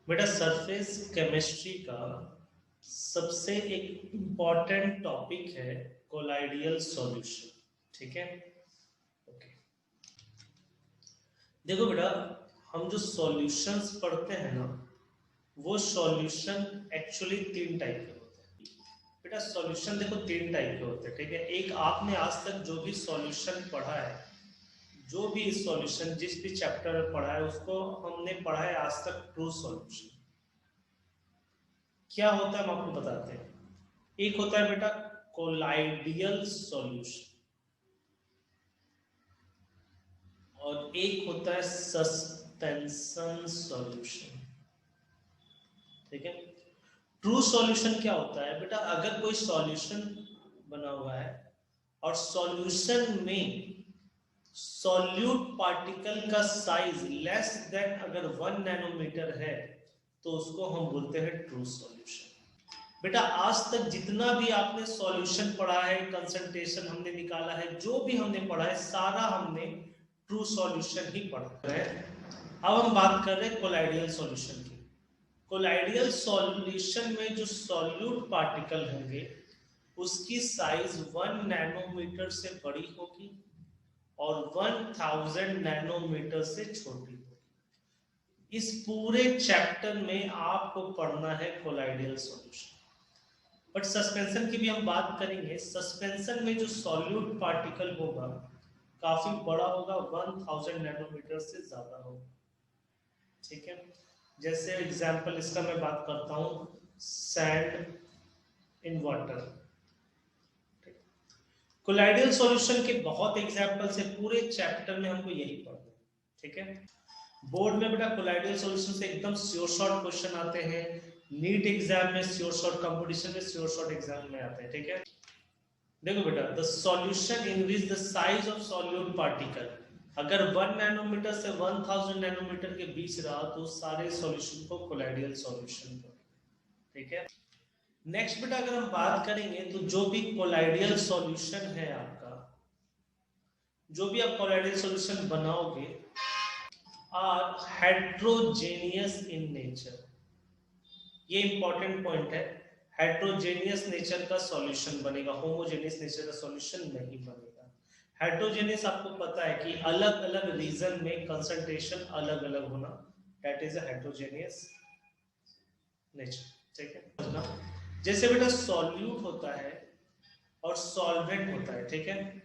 बेटा surface chemistry का सबसे एक इम्पॉर्टेंट टॉपिक है कोलाइडियल सॉल्यूशन। ठीक है, ओके। देखो बेटा, हम जो सॉल्यूशंस पढ़ते हैं ना, वो सॉल्यूशन एक्चुअली तीन टाइप के होते हैं। बेटा सॉल्यूशन देखो तीन टाइप के होते हैं, ठीक है। एक, आपने आज तक जो भी सॉल्यूशन पढ़ा है, जो भी सॉल्यूशन जिस भी चैप्टर में पढ़ा है, उसको हमने पढ़ा है आज तक ट्रू सॉल्यूशन। क्या होता है हम आपको बताते हैं। एक होता है बेटा कोलाइडियल सॉल्यूशन, और एक होता है सस्पेंशन सॉल्यूशन। ठीक है। ट्रू सॉल्यूशन क्या होता है बेटा, अगर कोई सॉल्यूशन बना हुआ है और सॉल्यूशन में सॉल्यूट पार्टिकल का साइज लेस देन अगर 1 नैनोमीटर है, तो उसको हम बोलते हैं ट्रू सॉल्यूशन। बेटा आज तक जितना भी आपने सॉल्यूशन पढ़ा है, कंसंट्रेशन हमने निकाला है, जो भी हमने पढ़ा है, सारा हमने ट्रू सॉल्यूशन ही पढ़ा है। अब हम बात कर रहे हैं कोलाइडियल सॉल्यूशन की। कोलाइडियल सॉल्यूशन में जो सॉल्यूट पार्टिकल होंगे, उसकी साइज 1 नैनोमीटर से बड़ी होगी और 1000 नैनोमीटर से छोटी होगी। इस पूरे चैप्टर में आपको पढ़ना है कोलाइडियल सॉल्यूशन। बट सस्पेंशन की भी हम बात करेंगे। सस्पेंशन में जो सॉल्यूट पार्टिकल होगा काफी बड़ा होगा, 1000 नैनोमीटर से ज्यादा होगा। ठीक है। जैसे एग्जांपल इसका मैं बात करता हूं, sand in water. Colloidal solution के बहुत एग्जांपल्स है, पूरे चैप्टर में हमको यही पढ़ना है। ठीक है। बोर्ड में बेटा कोलाइडियल सॉल्यूशन से एकदम श्योर शॉर्ट क्वेश्चन आते हैं, नीट एग्जाम में श्योर शॉर्ट, कंपटीशन में श्योर शॉर्ट एग्जाम में आते हैं। ठीक है। देखो बेटा, the solution increase the size of solute particle. अगर 1 नैनोमीटर से 1000 नैनोमीटर के बीच रहा, तो सारे सॉल्यूशन को कोलाइडियल सॉल्यूशन बोलेंगे। ठीक है। नेक्स्ट बेटा अगर हम बात करेंगे, तो जो भी कोलाइडियल सॉल्यूशन है आपका, जो भी आप कोलाइडियल सॉल्यूशन बनाओगे, आर हेट्रोजेनियस इन नेचर। ये इंपॉर्टेंट पॉइंट है। हेट्रोजेनियस नेचर का सॉल्यूशन बनेगा, होमोजेनियस नेचर का सॉल्यूशन नहीं बनेगा। हेट्रोजेनियस आपको पता है कि अलग अलग रीजन में कंसंट्रेशन अलग अलग होना, that is a heterogeneous nature. ठीक है। जैसे बेटा सॉल्यूट होता है और सॉल्वेंट होता है, ठीक है,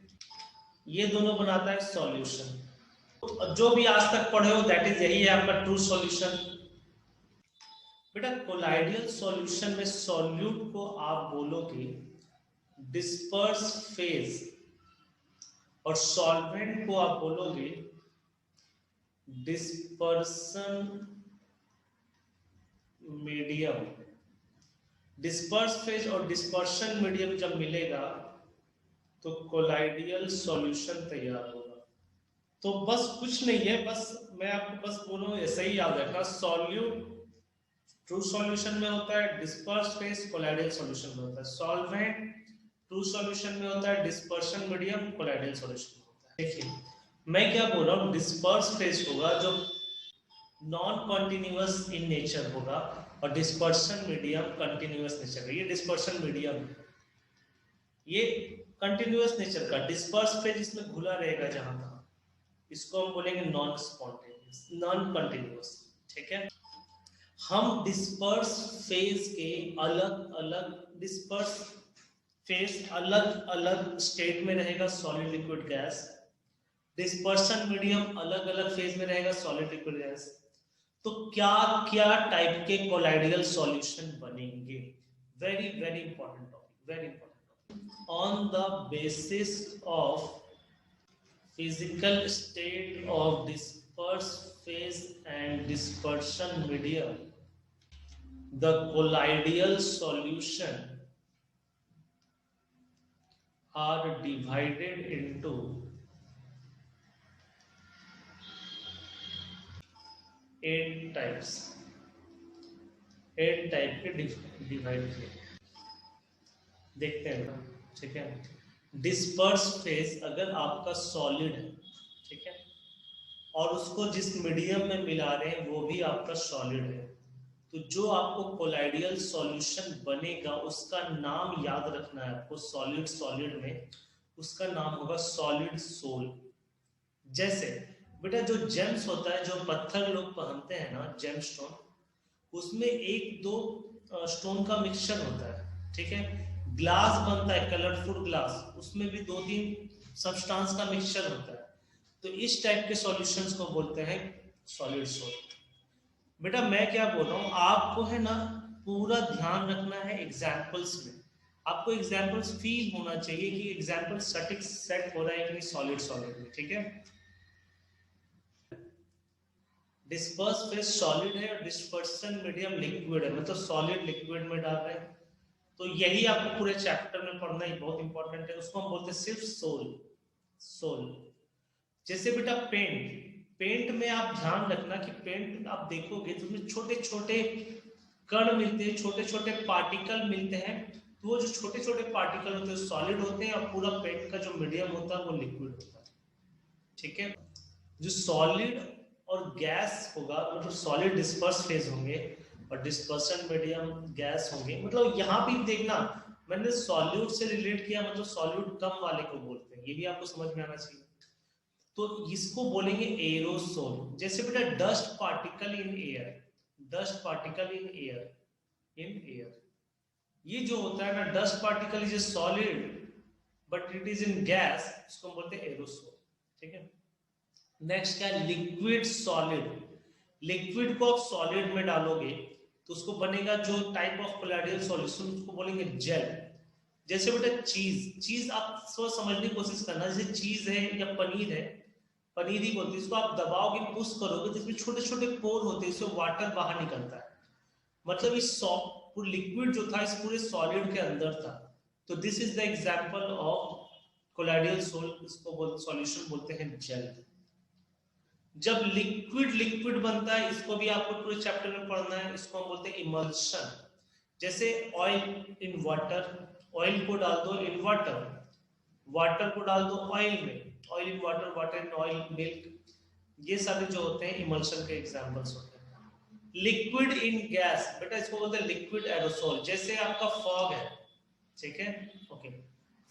ये दोनों बनाता है सॉल्यूशन। जो भी आज तक पढ़े हो, दैट इज यही है आपका ट्रू सॉल्यूशन। बेटा कोलाइडियल सॉल्यूशन में सॉल्यूट को आप बोलोगे डिस्पर्स फेज, और सॉल्वेंट को आप बोलोगे डिस्पर्सन मीडियम। डिस्पर्स फेज और डिस्पर्शन मीडियम जब मिलेगा, तो कोलाइडियल सॉल्यूशन तैयार होगा। तो बस कुछ नहीं है, बस मैं आपको बस बोलूं, ऐसा ही याद रखना। सॉल्यूट ट्रू सॉल्यूशन में होता है, डिस्पर्स फेज कोलाइडियल सॉल्यूशन में होता है। सॉल्वेंट ट्रू सॉल्यूशन में होता है, डिस्पर्शन मीडियम कोलाइडियल सॉल्यूशन में होता है। देखिए मैं क्या बोल रहा हूँ, डिस्पर्स फेज होगा जो नॉन कॉन्टिन्यूअस इन नेचर होगा, और डिस्पर्शन मीडियम कंटिन्यूअस नेचर का। ये डिस्पर्शन मीडियम है, ये कंटिन्यूअस नेचर का। डिस्पर्स फेज इसमें घुला रहेगा जहां तक, इसको हम बोलेंगे नॉन स्पॉन्टेनियस, नॉन कंटिन्यूअस। ठीक है। हम डिस्पर्स फेज के अलग अलग, डिस्पर्स फेज अलग अलग स्टेट में रहेगा, solid liquid gas. Dispersion medium अलग अलग फेज में रहेगा, सॉलिड लिक्विड गैस। तो क्या क्या टाइप के कोलाइडियल सॉल्यूशन बनेंगे, very very important topic, very important topic. On the basis of physical state of disperse phase and dispersion medium, the colloidal solution are divided into 8 types। 8 type के divide किए, देखते हैं ना। ठीक है। Disperse phase अगर आपका सॉलिड है, ठीक है, और उसको जिस मीडियम में मिला रहे हैं वो भी आपका सॉलिड है, तो जो आपको कोलाइडियल सॉल्यूशन बनेगा उसका नाम याद रखना है आपको, सॉलिड सॉलिड में उसका नाम होगा सॉलिड सोल। जैसे बेटा जो जेम्स होता है, जो पत्थर लोग पहनते हैं ना, जेम स्टोन, उसमें एक दो स्टोन का मिक्सचर होता है, ठीक है। ग्लास बनता है, कलरफुल ग्लास, उसमें भी दो तीन सब्सटेंस का मिक्सचर होता है। तो इस टाइप के सॉल्यूशंस को बोलते हैं सॉलिड सोल। बेटा मैं क्या बोल रहा हूँ आपको, है ना, पूरा ध्यान रखना है एग्जाम्पल्स में। आपको एग्जाम्पल्स फील होना चाहिए कि एग्जाम्पल सटिक सेट हो रहा है कि नहीं सॉलिड सॉलिड में, ठीक है। डिस्पर्स फेज सॉलिड है और डिस्पर्सन मीडियम लिक्विड है, मतलब सॉलिड लिक्विड में डाल रहे हैं। तो यही आपको पूरे चैप्टर में पढ़ना ही बहुत इंपॉर्टेंट है। उसको हम बोलते हैं सिर्फ सोल, सोल। जैसे बेटा पेंट, पेंट में आप ध्यान रखना कि पेंट आप देखोगे तो उसमें छोटे छोटे कण मिलते हैं, छोटे छोटे पार्टिकल मिलते हैं। तो वो जो छोटे छोटे पार्टिकल होते हैं सॉलिड होते हैं, और पूरा पेंट का जो मीडियम होता है वो लिक्विड होता है, ठीक है। जो सॉलिड और गैस होगा, मतलब सॉलिड डिस्पर्स फेज होंगे और डिस्पर्सन मीडियम गैस होंगे। मतलब यहाँ भी देखना, मैंने सॉल्यूट से रिलेट किया, मतलब सॉल्यूट कम वाले को बोलते हैं, ये भी आपको समझ में आना चाहिए। तो इसको बोलेंगे एरोसोल। जैसे बेटा dust particle in air, dust particle in air, in air, ये जो होता है ना, dust particle is a solid but it is in gas, इसको हम बोलते हैं एरोसोल, ठीक है। नेक्स्ट क्या है, लिक्विड सॉलिड। लिक्विड को आप सॉलिड में डालोगे तो उसको बनेगा जो टाइप ऑफ कोलाइडल सॉल्यूशन, उसको बोलेंगे जेल। जैसे बेटा चीज, चीज आप समझने की कोशिश करना, जैसे चीज है या पनीर है, पनीर ही बोलते हैं इसको, आप दबाओगे पुश करोगे तो इसमें छोटे छोटे पोर होते हैं, इससे वाटर बाहर निकलता है। मतलब इस पूरा लिक्विड जो था इस पूरे सॉलिड के अंदर था। तो this is the example of colloidal sol, इसको सॉल्यूशन बोलते हैं जेल। जब लिक्विड लिक्विड बनता है, इसको भी आपको पूरे चैप्टर में पढ़ना है, इसको हम बोलते हैं इमल्शन। जैसे ऑयल इन वाटर, ऑयल को डाल दो इन वाटर, वाटर को डाल दो ऑयल में, oil in water, water in oil, milk, ये सारे जो होते हैं इमल्शन के एग्जांपल्स होते हैं। लिक्विड इन गैस, बेटा इसको बोलते हैं लिक्विड एरोसोल। जैसे आपका फॉग है, ठीक है, ओके,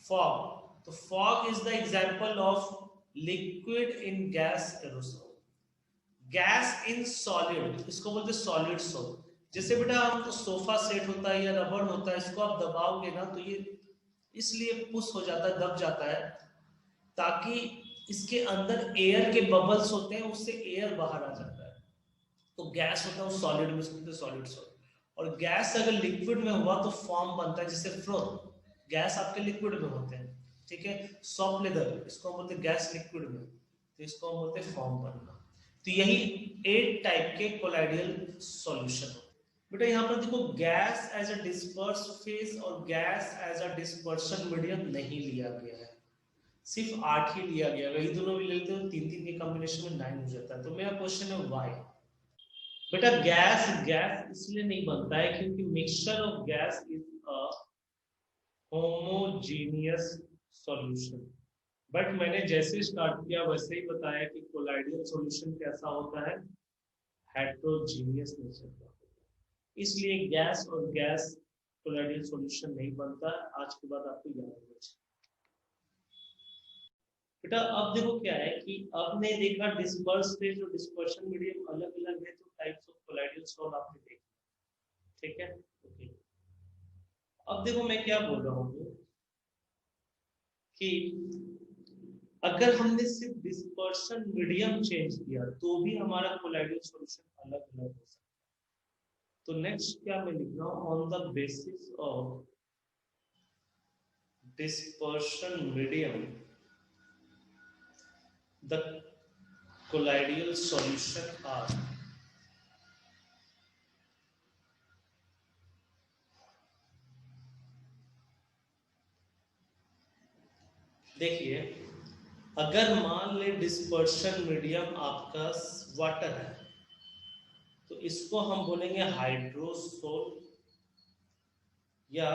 फॉग, तो fog is the example of liquid in gas aerosol. Gas in solid, इसको बोलते हैं सॉलिड सोल। जैसे बेटा हम तो सोफा सेट होता है या रबड़ होता है, इसको आप दबाओगे ना तो ये इसलिए पुश हो जाता है, दब जाता है, ताकि इसके अंदर एयर के बबल्स होते हैं, उससे एयर बाहर आ जाता है। तो गैस होता है वो सॉलिड में, इसको बोलते हैं सॉलिड सोल। और गैस अगर लिक्विड में हुआ तो फॉर्म बनता है, जैसे फ्रोथ, गैस आपके लिक्विड में होते हैं, ठीक है। सॉफ्ट लेदर, इसको हम बोलते हैं गैस लिक्विड में, तो इसको हम बोलते हैं फॉर्म बनना। तो यही 8 टाइप के कोलाइडियल सॉल्यूशन होते हैं। बेटा यहाँ पर देखो, gas as a disperse phase और gas as a dispersion medium नहीं लिया गया है, सिर्फ 8 ही लिया गया। वही दोनों भी लेते हो, 3 3 के कॉम्बिनेशन में 9 हो जाता है। तो मेरा क्वेश्चन है व्हाई। बेटा गैस गैस इसलिए नहीं बनता है क्योंकि mixture of gas is a homogeneous solution. But मैंने जैसे स्टार्ट किया वैसे ही बताया कि कोलाइडियल सॉल्यूशन कैसा होता है, हेट्रोजीनियस नेचर का, इसलिए गैस और गैस कोलाइडियल सॉल्यूशन नहीं बनता। आज के बाद आपको याद होना चाहिए। बेटा अब देखो क्या है कि आपने देखा डिस्पर्स फेज और डिस्पर्शन मीडियम अलग अलग है, तो टाइप्स ऑफ कोलाइडियल सॉल्व आपने देखा, ठीक है, ओके। अब देखो मैं क्या बोल रहा हूँ कि अगर हमने सिर्फ डिस्पर्शन मीडियम चेंज किया तो भी हमारा कोलाइडल सॉल्यूशन अलग अलग हो सकता है। तो नेक्स्ट क्या मैं लिख रहा हूं, on the basis of dispersion medium the colloidal solution are, देखिए अगर मान ले डिस्पर्शन मीडियम आपका वाटर है तो इसको हम बोलेंगे हाइड्रोसोल या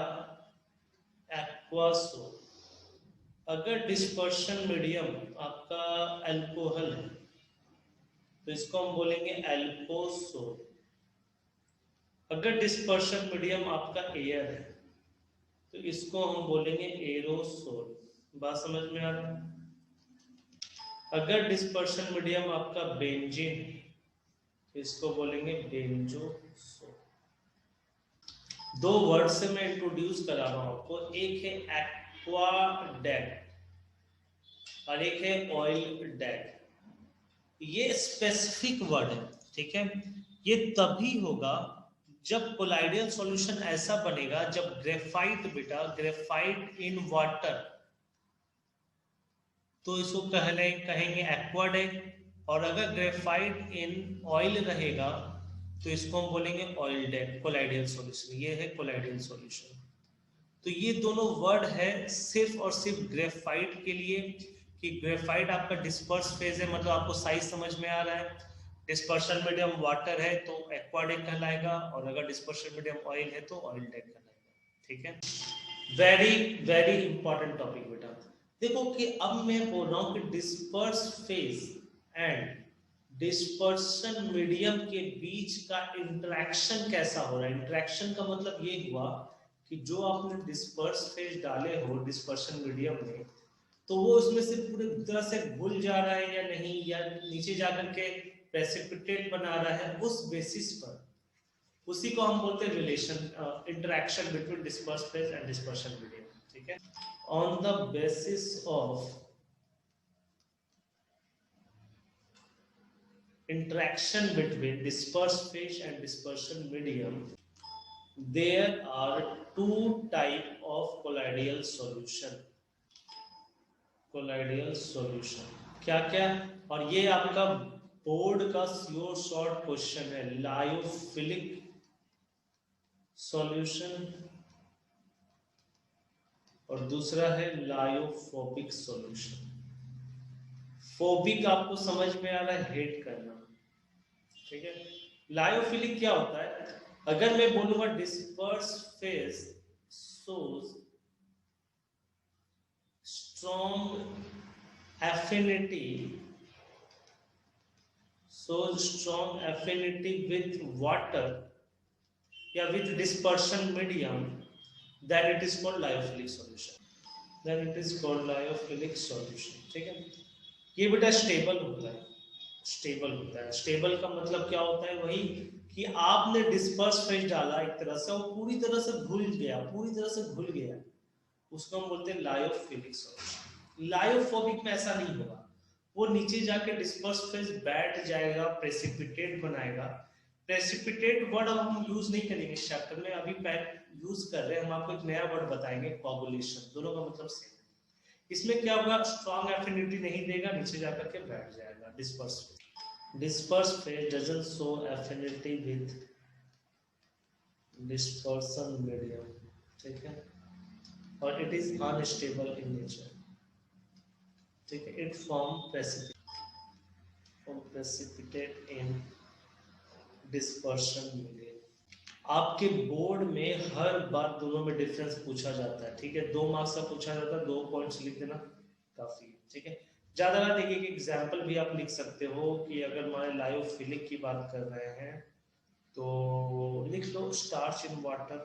एक्वासोल। अगर डिस्पर्शन मीडियम आपका अल्कोहल है तो इसको हम बोलेंगे एल्कोसोल। अगर डिस्पर्शन मीडियम आपका एयर है तो इसको हम बोलेंगे एरोसोल। बात समझ में आ रहा है? अगर डिस्पर्शन मीडियम आपका बेंजीन है तो इसको बोलेंगे बेंजोसोल। दो वर्ड से मैं इंट्रोड्यूस करा रहा हूं आपको, एक है एक्वाडेक्ट और एक है ऑयल डेक्ट। ये स्पेसिफिक वर्ड है, ठीक है। ये तभी होगा जब कोलाइडियल सॉल्यूशन ऐसा बनेगा जब ग्रेफाइट, बेटा ग्रेफाइट इन वाटर, तो इसको कहेंगे एक्वाडेक्ट। और अगर ग्रेफाइट इन ऑयल रहेगा तो इसको हम बोलेंगे ऑयल डेक्ट, कोलाइडियल सॉल्यूशन। ये है कोलाइडियल सॉल्यूशन। तो ये दोनों वर्ड है सिर्फ और सिर्फ ग्रेफाइट के लिए, कि ग्रेफाइट आपका डिस्पर्स फेज है, मतलब आपको साइज समझ में आ रहा है। डिस्पर्शन मीडियम वाटर है तो एक्वाडेक्ट कहलाएगा, और अगर डिस्पर्शन मीडियम ऑयल है तो ऑयल डेक्ट कहलाएगा, ठीक है। वेरी वेरी इंपॉर्टेंट टॉपिक बेटा। देखो कि अब मैं बोल रहा हूं कि disperse phase and dispersion medium के बीच का इंटरेक्शन कैसा हो रहा है। इंटरेक्शन का मतलब ये हुआ कि जो आपने डिस्पर्स फेज डाले हो डिस्पर्शन मीडियम में, तो वो उसमें से पूरी तरह से घुल जा रहा है या नहीं, या नीचे जाकर के प्रेसिपिटेट बना रहा है, उस बेसिस पर, उसी को हम बोलते हैं relation, interaction between disperse phase and dispersion medium, ठीक है। On the basis of interaction between dispersed phase and dispersion medium, there are two type of colloidal solution। colloidal solution क्या क्या, और ये आपका बोर्ड का श्योर शॉर्ट क्वेश्चन है। Lyophilic solution और दूसरा है लायोफोबिक सॉल्यूशन। फोबिक आपको समझ में आ रहा है, हेट करना, ठीक है। लायोफिलिक क्या होता है, अगर मैं बोलूंगा disperse phase shows strong affinity, with water या with dispersion medium, then it is called lyophilic solution। ठीक है। ये बेटा स्टेबल होता है। स्टेबल का मतलब क्या होता है, वही कि आपने डिस्पर्स फेज डाला एक तरह से, वो पूरी तरह से घुल गया, उसको हम बोलते हैं लायोफिलिक सॉल्यूशन। लायोफोबिक में ऐसा नहीं होगा, वो नीचे जाके डिस्पर्स फेज बैठ जाएगा, प्रेसिपिटेट बनाएगा। प्रेसिपिटेट वर्ड अब हम यूज नहीं करेंगे इस चैप्टर में, अभी यूज कर रहे हैं, हम आपको एक नया वर्ड बताएंगे, कोगुलेशन। दोनों का मतलब सेम है। इसमें क्या होगा, स्ट्रॉन्ग एफिनिटी नहीं देगा, नीचे जाकर के बैठ जाएगा disperse phase doesn't show affinity with dispersion medium, ठीक है। और it is unstable in nature, ठीक है। It form precipitate in dispersion medium. आपके बोर्ड में हर बार दोनों में डिफरेंस पूछा जाता है, ठीक है। 2 मार्क्स का पूछा जाता है, 2 पॉइंट्स लिख देना काफी है, ठीक है। ज्यादा ना देखिए कि एग्जाम्पल भी आप लिख सकते हो, कि अगर हमारे लायोफिलिक की बात कर रहे हैं तो लिख लो स्टार्च इन वाटर,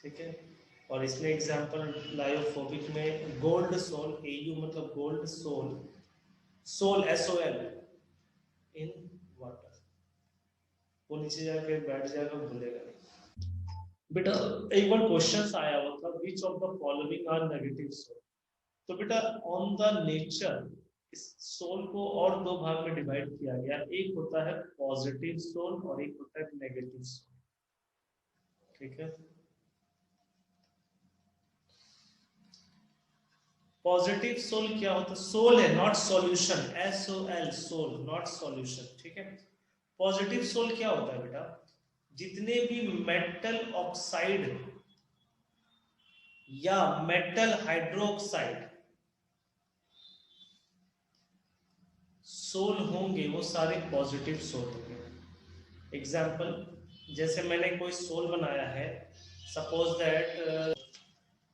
ठीक है। और इसमें एग्जाम्पल लायोफोबिक में गोल्ड सोल, AU मतलब gold sol, SOL in water, वो नीचे जाके बैठ जाएगा, भूलेगा नहीं। बेटा एक बार क्वेश्चन आया हुआ था, which of the following are negative sol. तो बेटा ऑन द नेचर इस सोल को और 2 भाग में डिवाइड किया गया, एक होता है पॉजिटिव सोल और एक होता है नेगेटिव सोल, ठीक है। पॉजिटिव सोल क्या होता है, सोल है not solution, SOL sol not solution, ठीक है। पॉजिटिव सोल क्या होता है बेटा, जितने भी मेटल ऑक्साइड या मेटल हाइड्रोक्साइड सोल होंगे वो सारे पॉजिटिव सोल होंगे। एग्जाम्पल, जैसे मैंने कोई सोल बनाया है, सपोज दैट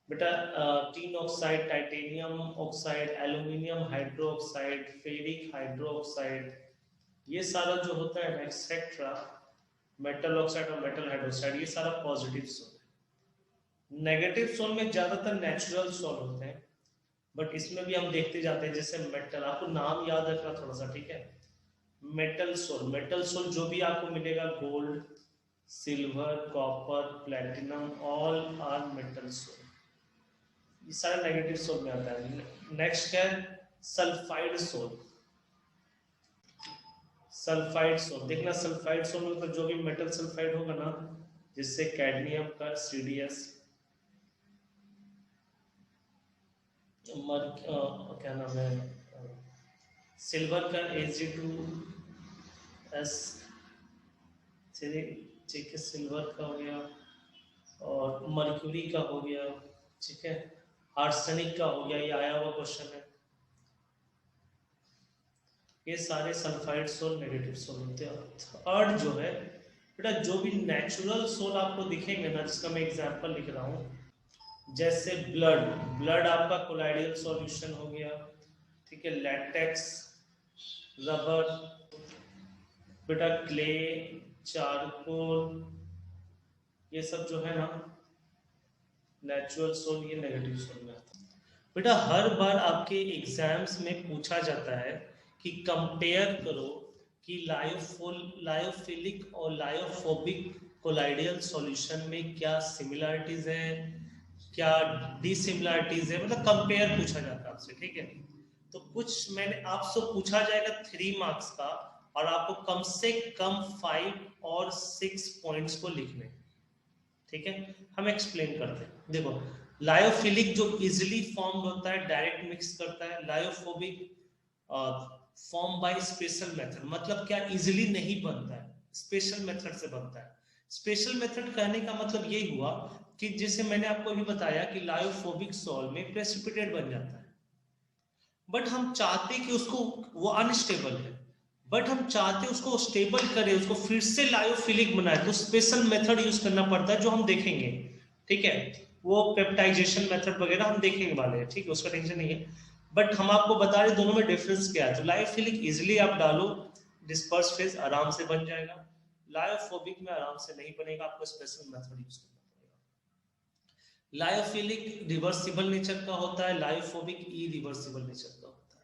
बेटा tin oxide, titanium oxide, aluminium hydroxide, ferric hydroxide, ये सारा जो होता है एक्सेट्रा, मेटल ऑक्साइड और मेटल हाइड्रोक्साइड, ये सारा पॉजिटिव सोल है। नेगेटिव सोल में ज्यादातर नेचुरल सोल होते हैं, बट इसमें भी हम देखते जाते हैं, जैसे मेटल, आपको नाम याद रखना थोड़ा सा, ठीक है। मेटल सोल, मेटल सोल जो भी आपको मिलेगा, gold, silver, copper, platinum, all are metal sol, ये सारा नेगेटिव सोल में आता है। नेक्स्ट क्या है, सल्फाइड सोल। सल्फाइड सोल देखना, सल्फाइड सोल मतलब जो भी मेटल सल्फाइड होगा ना, जिससे कैडमियम का CDS, क्या नाम है, सिल्वर का Ag2S, ठीक है, सिल्वर का हो गया, और मर्क्यूरी का हो गया, ठीक है, आर्सेनिक का हो गया, ये आया हुआ क्वेश्चन है। ये सारे सल्फाइड सोल नेगेटिव सोल होते हैं। थर्ड जो है बेटा, जो भी नेचुरल सोल आपको दिखेंगे ना, जिसका मैं एग्जांपल लिख रहा हूँ, जैसे ब्लड, ब्लड आपका कोलाइडियल सॉल्यूशन हो गया, ठीक है, लैटेक्स, रबर, बेटा क्ले, चारकोल, ये सब जो है ना नेचुरल सोल, ये नेगेटिव सोल में आता है। बेटा हर बार आपके एग्जाम्स में पूछा जाता है कि कंपेयर करो कि लायोफिलिक और लायोफोबिक कोलाइडियल सॉल्यूशन में क्या सिमिलरिटीज है, क्या डिसिमिलरिटीज है, मतलब कंपेयर पूछा जाता है आपसे, ठीक है। तो कुछ मैंने आपसे पूछा जाएगा 3 मार्क्स का, और आपको कम से कम 5 और 6 पॉइंट्स को लिखने, ठीक है। हम एक्सप्लेन करते हैं। देखो, लायोफिलिक जो इजिली फॉर्म होता है, डायरेक्ट मिक्स करता है। Lyophobic form by special method, मतलब क्या, इजिली नहीं बनता है, स्पेशल मेथड से बनता है। स्पेशल मेथड कहने का मतलब ये हुआ कि जैसे मैंने आपको अभी बताया कि लायोफोबिक सॉल्ट में प्रेसिपिटेट बन जाता है, बट हम चाहते कि उसको, वो अनस्टेबल है, बट हम चाहते उसको स्टेबल करें, उसको फिर से लायोफिलिक बनाए, तो स्पेशल मेथड यूज करना पड़ता है, जो हम देखेंगे, ठीक है। वो पेप्टाइजेशन मेथड वगैरह हम देखेंगे वाले हैं, ठीक है, उसका टेंशन नहीं है। बट हम आपको बता रहे दोनों में डिफरेंस क्या है। तो लायोफिलिक इजिली आप डालो, डिस्पर्स फेज आराम से बन जाएगा, लायोफोबिक में आराम से नहीं बनेगा, आपको स्पेशल मेथड यूज करना पड़ेगा। लायोफिलिक रिवर्सिबल नेचर का होता है, लायोफोबिक इरिवर्सिबल नेचर का होता है।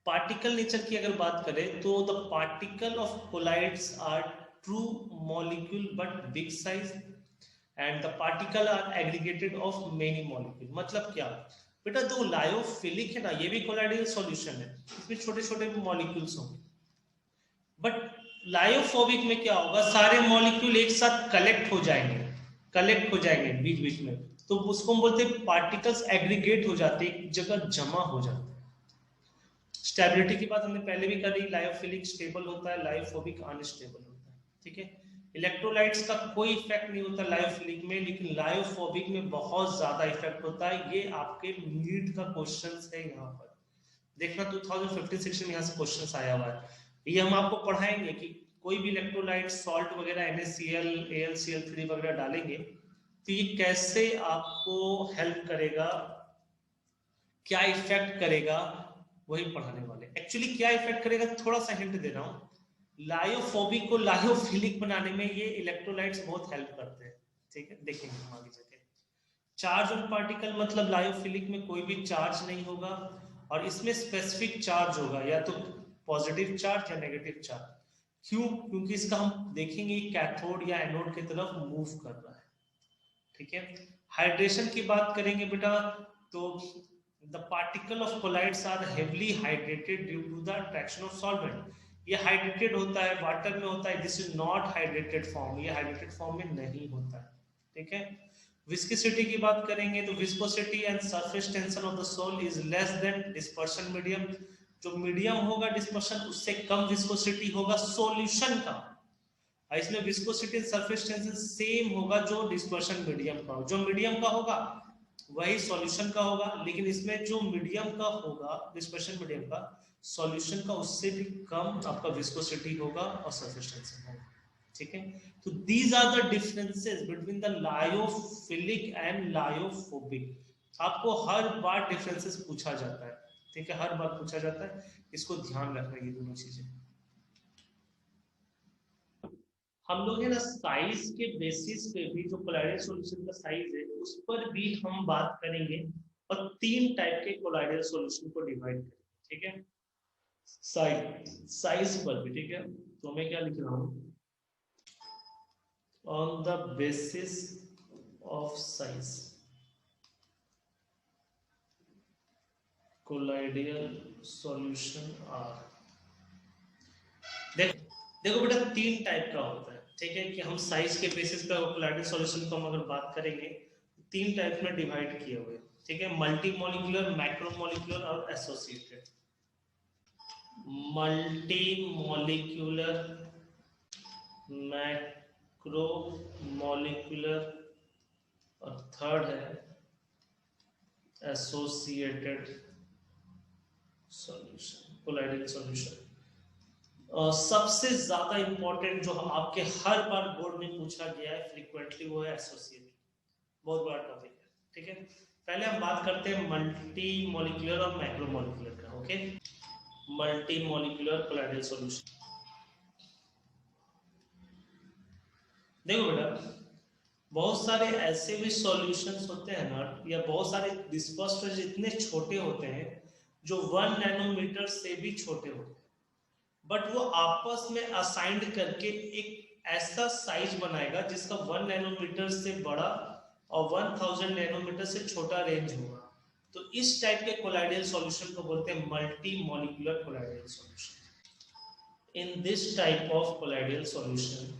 पार्टिकल नेचर की अगर बात करें तो the particle of colloids are true molecule but big size, and the particle are aggregated of many molecule. मतलब क्या बेटा, दो लायोफिलिक है ना, ये भी कोलाइडियल सॉल्यूशन है, इसमें छोटे छोटे मॉलिक्यूल्स होंगे, बट लायोफोबिक में क्या होगा, सारे मॉलिक्यूल एक साथ कलेक्ट हो जाएंगे, बीच बीच में, तो उसको हम बोलते हैं पार्टिकल्स एग्रीगेट हो जाते हैं, एक जगह जमा हो जाते हैं। स्टेबिलिटी की बात हमने पहले भी करी, लायोफिलिक स्टेबल होता है, लायोफोबिक अनस्टेबल होता है, ठीक है। इलेक्ट्रोलाइट्स का कोई इफेक्ट नहीं होता लायोफिलिक में, लेकिन लायोफोबिक में बहुत ज्यादा इफेक्ट होता है। ये आपके नीट का क्वेश्चन है, यहाँ पर देखना 2015-16 यहाँ से क्वेश्चन आया हुआ है। ये हम आपको पढ़ाएंगे कि कोई भी इलेक्ट्रोलाइट, सॉल्ट वगैरह, NaCl, AlCl3 वगैरह डालेंगे तो ये कैसे आपको हेल्प करेगा, क्या इफेक्ट करेगा, वही पढ़ाने वाले। एक्चुअली क्या इफेक्ट करेगा, थोड़ा सा हिंट दे रहा हूं। लायोफोबिक को लायोफिलिक बनाने में ये इलेक्ट्रोलाइट्स बहुत हेल्प करते हैं, ठीक है, देखेंगे हम आगे जाके। चार्ज ऑन पार्टिकल, मतलब लायोफिलिक में कोई भी चार्ज नहीं होगा, और इसमें स्पेसिफिक चार्ज होगा, या तो पॉजिटिव चार्ज या नेगेटिव चार्ज। क्यों? क्योंकि इसका हम देखेंगे कैथोड या एनोड की तरफ मूव कर रहा है, ठीक है। हाइड्रेशन की बात करेंगे बेटा, तो the particle of colloids are heavily hydrated due to the attraction of solvent। ये हाइड्रेटेड होता है, वाटर में होता है, this is not hydrated form, ये हाइड्रेटेड फॉर्म में नहीं होता है, ठीक है। विस्कोसिटी की बात करेंगे तो viscosity and surface tension of the sol is less than dispersion medium. जो मीडियम होगा डिस्पर्शन, उससे कम विस्कोसिटी होगा सॉल्यूशन का। इसमें viscosity and surface tension same होगा जो डिस्पर्शन मीडियम का, जो मीडियम का होगा वही सॉल्यूशन का होगा, लेकिन इसमें जो मीडियम का होगा, डिस्पर्शन मीडियम का, सॉल्यूशन का उससे भी कम आपका विस्कोसिटी होगा और सरफेस टेंशन होगा, ठीक है। तो these are the differences between the lyophilic and lyophobic. आपको हर बार डिफरेंसेस पूछा जाता है, ठीक है, हर बार पूछा जाता है, इसको ध्यान रखना ये दोनों चीजें। हम लोग है ना साइज के बेसिस पे भी जो कोलाइडल सॉल्यूशन का साइज है उस पर भी हम बात करेंगे और 3 टाइप के कोलाइडल सॉल्यूशन को डिवाइड करेंगे, ठीक है। साइज पर भी, ठीक है। तो मैं क्या लिख रहा हूं, on the basis of size colloidal solution are. देखो देखो बेटा 3 टाइप का होता है, ठीक है, कि हम साइज के बेसिस पे कोलाइडल सॉल्यूशन को हम अगर बात करेंगे 3 टाइप में डिवाइड किए हुए, ठीक है। मल्टी मॉलिक्यूलर, मैक्रो मॉलिक्यूलर और associated. Multi molecular, macro molecular और थर्ड है एसोसिएटेड सॉल्यूशन, कोलाइडल सॉल्यूशन। सबसे ज्यादा इंपॉर्टेंट जो आपके हर बार बोर्ड में पूछा गया है फ्रीक्वेंटली वो है एसोसिएटेड, बहुत बड़ा टॉपिक है, ठीक है। पहले हम बात करते हैं मल्टी मॉलिक्यूलर और मैक्रो मॉलिक्यूलर का, okay. Multi molecular colloidal solution. देखो बेटा बहुत सारे ऐसे भी सॉल्यूशंस होते हैं ना, या बहुत सारे डिस्पर्स्ड फेज इतने छोटे होते हैं जो 1 नैनोमीटर से भी छोटे होते हैं, बट वो आपस में असाइंड करके एक ऐसा साइज बनाएगा जिसका 1 नैनोमीटर से बड़ा और 1000 नैनोमीटर से छोटा रेंज होगा। तो इस टाइप के कोलाइडल सॉल्यूशन को बोलते हैं multi molecular colloidal solution. In this type of colloidal solution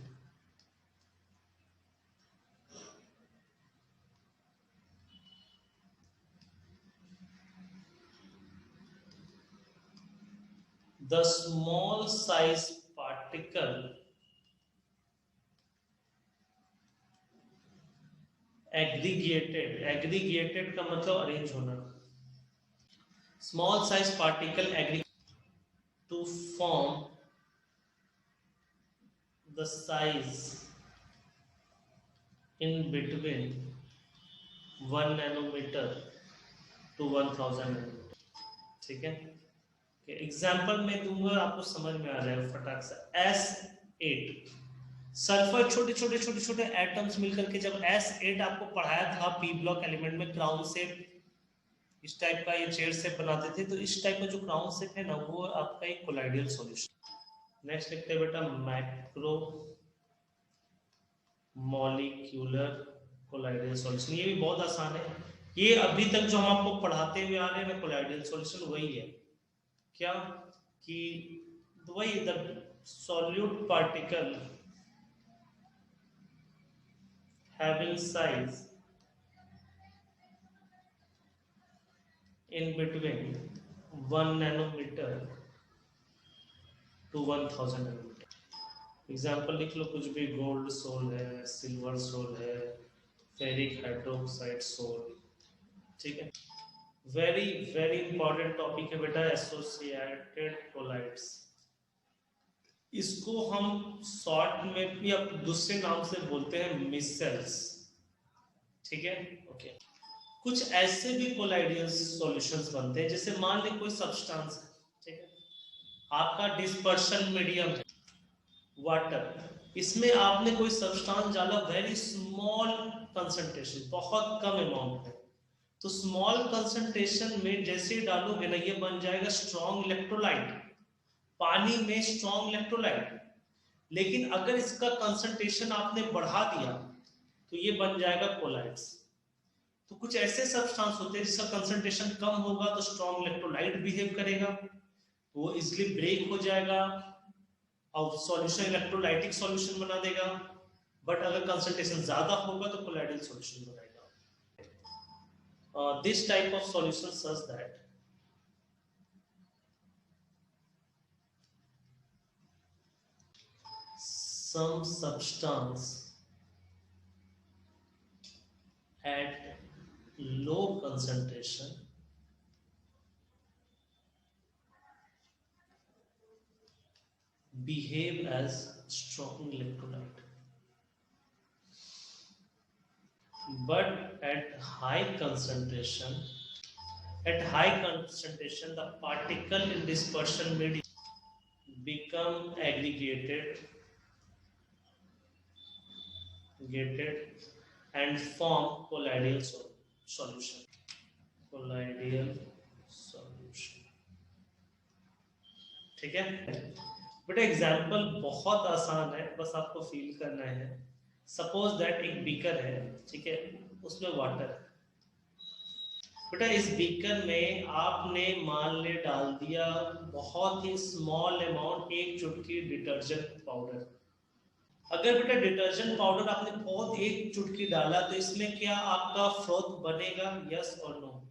the small size particle aggregated का मतलब अरेंज होना, small size particle aggregate to form the size in between 1 nanometre to 1000 nanometre, ठीक है। Example में दूंगा आपको समझ में आ जाएगा फटाक से। S8 सल्फर, छोटे छोटे छोटे छोटे एटम्स मिलकर के जब S8 आपको पढ़ाया था पी ब्लॉक एलिमेंट में, क्राउन शेप इस टाइप का ये चेयर शेप बनाते थे, तो इस टाइप का जो क्राउन शेप है ना वो आपका एक कोलाइडल सॉल्यूशन। नेक्स्ट लिखते हैं बेटा मैक्रो मॉलिक्यूलर कोलाइडल सॉल्यूशन। ये भी बहुत आसान है, ये अभी तक जो हम आपको पढ़ाते हुए आ रहे हैं ना कोलाइडल सॉल्यूशन वही है। क्या कि वही the solute particle having size in between 1 nanometer to 1000 nanometer। Example लिख लो कुछ भी, गोल्ड सोल है, सिल्वर सोल है, फेरिक हाइड्रोक्साइड सोल, ठीक है। वेरी वेरी इंपॉर्टेंट टॉपिक है बेटा एसोसिएटेड कोलाइड्स। इसको हम शॉर्ट में भी अब दूसरे नाम से बोलते हैं मिसेल्स, ठीक है, ओके। कुछ ऐसे भी कोलाइडल सॉल्यूशंस बनते हैं, जैसे मान ली कोई सब्सटेंस है, ठीक है, आपका डिस्पर्शन मीडियम है वाटर, इसमें आपने कोई सब्सटेंस डाला वेरी स्मॉल कंसंट्रेशन, बहुत कम अमाउंट है, तो स्मॉल कंसंट्रेशन में जैसे डालोगे ना ये बन जाएगा स्ट्रॉन्ग इलेक्ट्रोलाइट, पानी में स्ट्रॉन्ग इलेक्ट्रोलाइट। लेकिन अगर इसका कंसंट्रेशन आपने बढ़ा दिया तो ये बन जाएगा कोलाइड्स। तो कुछ ऐसे सब्सटेंस होते हैं जिसका कंसंट्रेशन कम होगा तो स्ट्रॉन्ग इलेक्ट्रोलाइट बिहेव करेगा, तो वो इजिली ब्रेक हो जाएगा और सॉल्यूशन इलेक्ट्रोलाइटिक सॉल्यूशन बना देगा। बट अगर कंसंट्रेशन ज्यादा होगा तो कोलाइडल सॉल्यूशन बनाएगा। This type of solution such that some substance at low concentration behave as strong electrolyte, but at high concentration the particle in dispersion medium become aggregated gated and form colloidal solution. Colloidal solution, ठीक है बेटा। Example बहुत आसान है, बस आपको feel करना है। सपोज दैट एक बीकर है, ठीक है, उसमें वाटर है। बेटा इस बीकर में आपने मान ले डाल दिया बहुत ही स्मॉल अमाउंट, एक चुटकी डिटर्जेंट पाउडर। अगर बेटा डिटर्जेंट पाउडर आपने बहुत एक चुटकी डाला तो इसमें क्या आपका फ्रोथ बनेगा? यस और नो?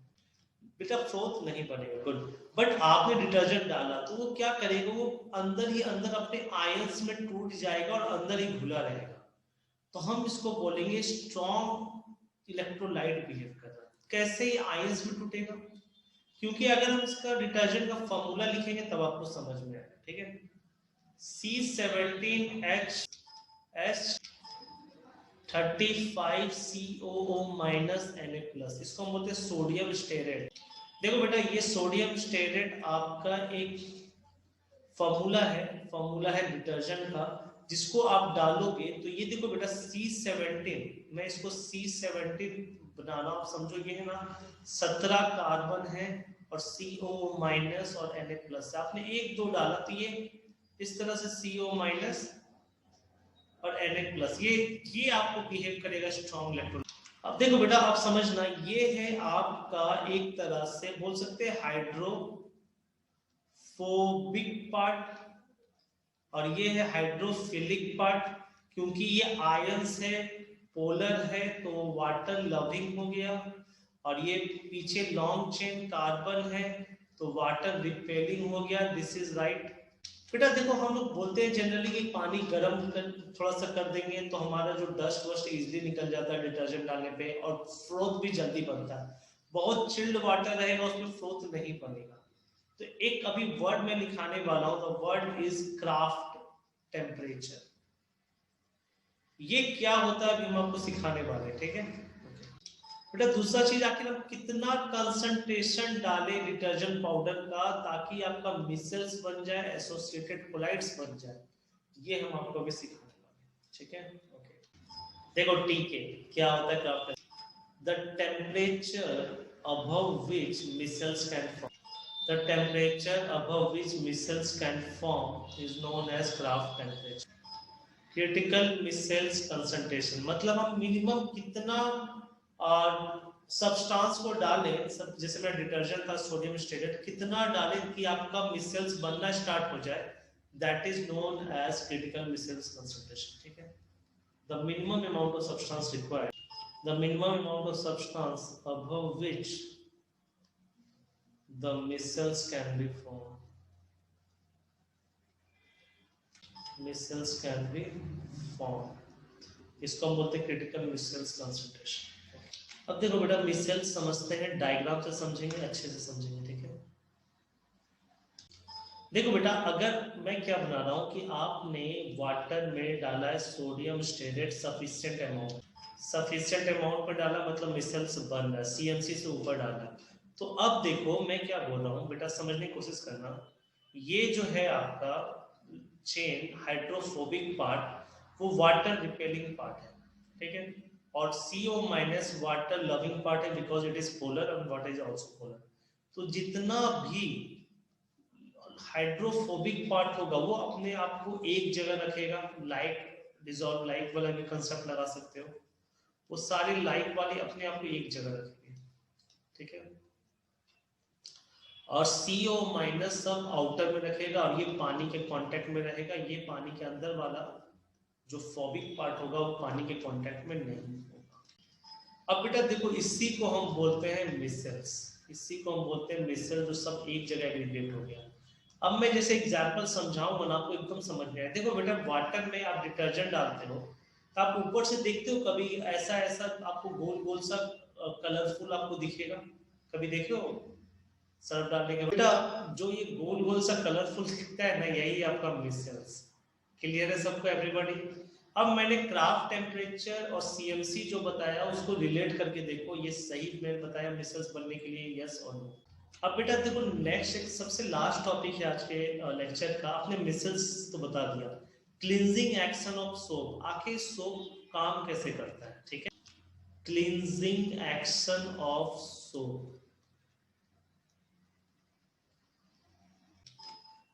बेटा फ्रोथ नहीं बनेगा, गुड। बट आपने डिटर्जेंट डाला तो वो क्या करेगा, वो अंदर ही अंदर अपने आयंस में टूट जाएगा और अंदर ही घुला रहेगा। तो हम इसको बोलेंगे स्ट्रॉन्ग इलेक्ट्रोलाइट बिहेव कर रहा है। कैसे ही आयंस में टूटेगा? क्योंकि अगर हम इसका डिटर्जेंट का फॉर्मूला लिखेंगे तब आपको समझ में आएगा, ठीक है। C17H35COO Na+, इसको हम बोलते हैं सोडियम स्टेरेट। देखो बेटा ये सोडियम स्टेरेट आपका एक फॉर्मूला है डिटर्जेंट का, जिसको आप डालोगे तो ये देखो बेटा C17, मैं इसको C17 बना रहा हूं, आप समझो ये है ना 17 कार्बन है और CO- और Na+, आपने 1-2 डाला तो ये इस तरह से CO- और Na+, ये आपको बिहेव करेगा स्ट्रॉन्ग इलेक्ट्रोलाइट। अब देखो बेटा आप समझना, ये है आपका एक तरह से बोल सकते हैं हाइड्रोफोबिक पार्ट और ये है हाइड्रोफिलिक पार्ट। क्योंकि ये आयंस है, पोलर है, तो वाटर लविंग हो गया। और ये पीछे लॉन्ग चेन कार्बन है तो वाटर रिपेलिंग हो गया। This is right. बेटा देखो हम लोग बोलते हैं जनरली कि पानी गर्म थोड़ा सा कर देंगे तो हमारा जो डस्ट वस्ट इजीली निकल जाता है डिटर्जेंट डालने पे, और फ्रोथ भी जल्दी बनता है। बहुत चिल्ड वाटर रहेगा उसमें फ्रोथ नहीं बनेगा। तो एक अभी वर्ड में लिखाने वाला हूं, the word is craft temperature. ये क्या होता है अभी हम आपको सिखाने वाले हैं, ठीक है। बेटा दूसरा चीज, आखिर हम कितना कंसंट्रेशन डालें डिटर्जेंट पाउडर का ताकि आपका मिसल्स बन जाए, एसोसिएटेड कोलाइड्स बन जाए, ये हम आपको अभी सिखाने वाले हैं, ठीक है। ओके देखो ठीक है क्या होता है Krafft, the temperature above which micelles can form, the temperature above which micelles can form is known as Krafft temperature. Critical micelles concentration मतलब हम मिनिमम कितना और सब्सटेंस को डालें, सब जैसे मैं डिटर्जेंट था सोडियम स्टेरेट, कितना डालें कि आपका मिसल्स बनना स्टार्ट हो जाए, that is known as critical micelles concentration, ठीक है। The minimum amount of substance required, the minimum amount of substance above which the micelles can be form, micelles can be form, इसको हम बोलते हैं critical micelles concentration. अब देखो बेटा micelles समझते हैं, डायग्राम से समझेंगे, अच्छे से समझेंगे, ठीक है। देखो बेटा अगर मैं क्या बना रहा हूं कि आपने वाटर में डाला है सोडियम स्टेरेट सफिशिएंट अमाउंट पर डाला, मतलब मिसल्स बन रहा है, CMC से ऊपर डाला। तो अब देखो मैं क्या बोल रहा हूं बेटा, समझने की कोशिश करना। ये जो है आपका चेन हाइड्रोफोबिक पार्ट वो वाटर रिपेलिंग पार्ट है, ठीक है। और CO- वाटर लविंग पार्ट है बिकॉज इट इज पोलर और वाटर इज आल्सो पोलर। तो जितना भी हाइड्रोफोबिक पार्ट होगा वो अपने आप को एक जगह रखेगा, लाइक डिसॉल्व लाइक वाला भी कंसेप्ट लगा सकते हो, वो सारे लाइक वाले अपने आप को एक जगह रखेंगे, ठीक है। और CO- सब आउटर में रखेगा और ये पानी के कांटेक्ट में रहेगा, ये पानी के अंदर वाला जो फोबिक पार्ट होगा वो पानी के कांटेक्ट में नहीं होगा। अब बेटा देखो इसी को हम बोलते हैं मिसल्स, इसी को हम बोलते हैं मिसल, जो सब एक जगह एग्रीगेट हो गया। अब मैं जैसे एग्जांपल समझाऊंगा ना आपको एकदम समझ में आए। देखो बेटा वाटर में आप डिटर्जेंट डालते हो तो आप ऊपर से देखते हो कभी ऐसा ऐसा आपको गोल गोल सा कलरफुल आपको दिखेगा, कभी देखे हो सर्फ डालने के बेटा जो ये गोल गोल सा कलरफुल दिखता है ना, यही आपका मिसल्स। क्लियर है सबको एवरीबॉडी? अब मैंने क्राफ्ट टेम्परेचर और CMC जो बताया उसको रिलेट करके देखो, ये सही मैंने बताया मिसल्स बनने के लिए, यस और नो। अब बेटा देखो नेक्स्ट एक सबसे लास्ट टॉपिक है आज के लेक्चर का। आपने मिसल्स तो बता दिया, क्लींजिंग एक्शन ऑफ सोप। आखिर सोप काम कैसे करता है, ठीक है। क्लींजिंग एक्शन ऑफ सोप,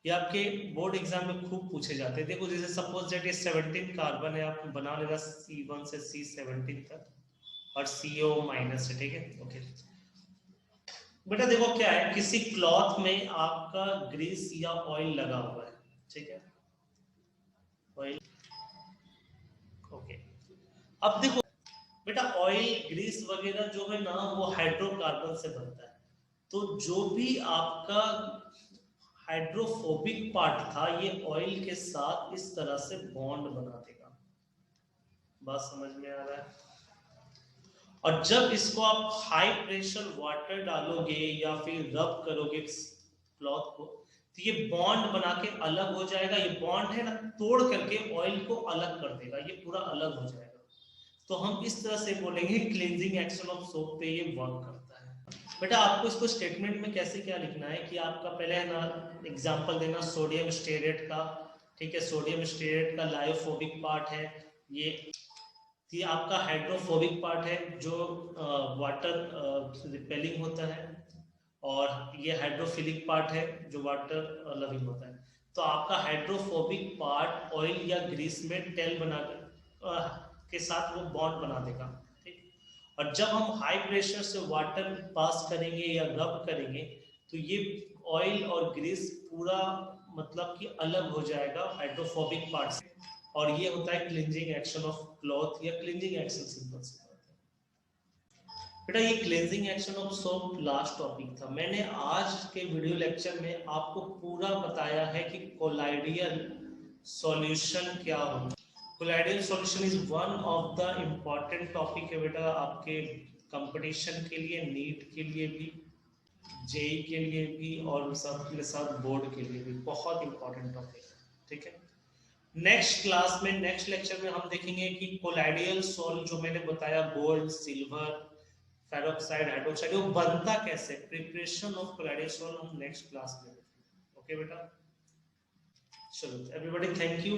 ये आपके बोर्ड एग्जाम में खूब पूछे जाते हैं। देखो जैसे सपोज दैट ये 17 कार्बन है, आप बना लेगा C1 से C17 तक और CO माइनस है, ठीक है। ओके बेटा देखो क्या है, किसी क्लॉथ में आपका ग्रीस या ऑयल लगा हुआ है, ठीक है, ऑयल। ओके अब देखो बेटा ऑयल ग्रीस वगैरह जो है ना वो हाइड्रोकार्बन से बनता है, तो जो भी आपका हाइड्रोफोबिक पार्ट था ये ऑयल के साथ इस तरह से बॉन्ड बना देगा। बात समझ में आ रहा है। और जब इसको आप हाई प्रेशर वाटर डालोगे या फिर रब करोगे क्लॉथ को, तो ये बॉन्ड बना के अलग हो जाएगा। ये बॉन्ड है ना तोड़ करके ऑयल को अलग कर देगा, ये पूरा अलग हो जाएगा। तो हम इस तरह से बोलेंगे क्लींजिंग एक्शन ऑफ सोप पे ये वर्क करता है। बेटा आपको इसको स्टेटमेंट में कैसे क्या लिखना है कि आपका पहले है ना एग्जांपल देना सोडियम स्टेरेट का, ठीक है। सोडियम स्टेरेट का लायोफोबिक पार्ट है ये आपका हाइड्रोफोबिक पार्ट है जो वाटर रिपेलिंग होता है, और ये हाइड्रोफिलिक पार्ट है जो वाटर लविंग होता है। तो आपका हाइड्रोफोबिक पार्ट ऑयल या ग्रीस में टेल बनाकर के साथ वो बॉन्ड बना देगा, ठीक। और जब हम हाई प्रेशर से वाटर पास करेंगे या रब करेंगे तो ये ऑयल और ग्रीस पूरा मतलब कि अलग हो जाएगा हाइड्रोफोबिक पार्ट से, और ये होता है क्लींजिंग एक्शन ऑफ क्लॉथ या क्लींजिंग एक्शन सिंपल से। बेटा ये cleansing action of soap last topic था। मैंने आज के वीडियो लेक्चर में आपको पूरा बताया है कि कोलाइडियल सॉल्यूशन क्या होता है। Colloidal solution is one of the important topic है बेटा आपके कंपटीशन के लिए, नीट के लिए भी, जेई के लिए भी, और सबके साथ बोर्ड के लिए भी बहुत इंपॉर्टेंट टॉपिक है, ठीक है। नेक्स्ट क्लास में, नेक्स्ट लेक्चर में हम देखेंगे कि कोलाइडियल सॉल्ट जो मैंने बताया गोल्ड, सिल्वर, फेरोक्साइड, हाइड्रोक्साइड, वो बनता कैसे, प्रिपरेशन ऑफ कोलाइडियल सॉल्ट हम नेक्स्ट क्लास में देखेंगे। ओके बेटा, चलो एवरीबॉडी थैंक यू।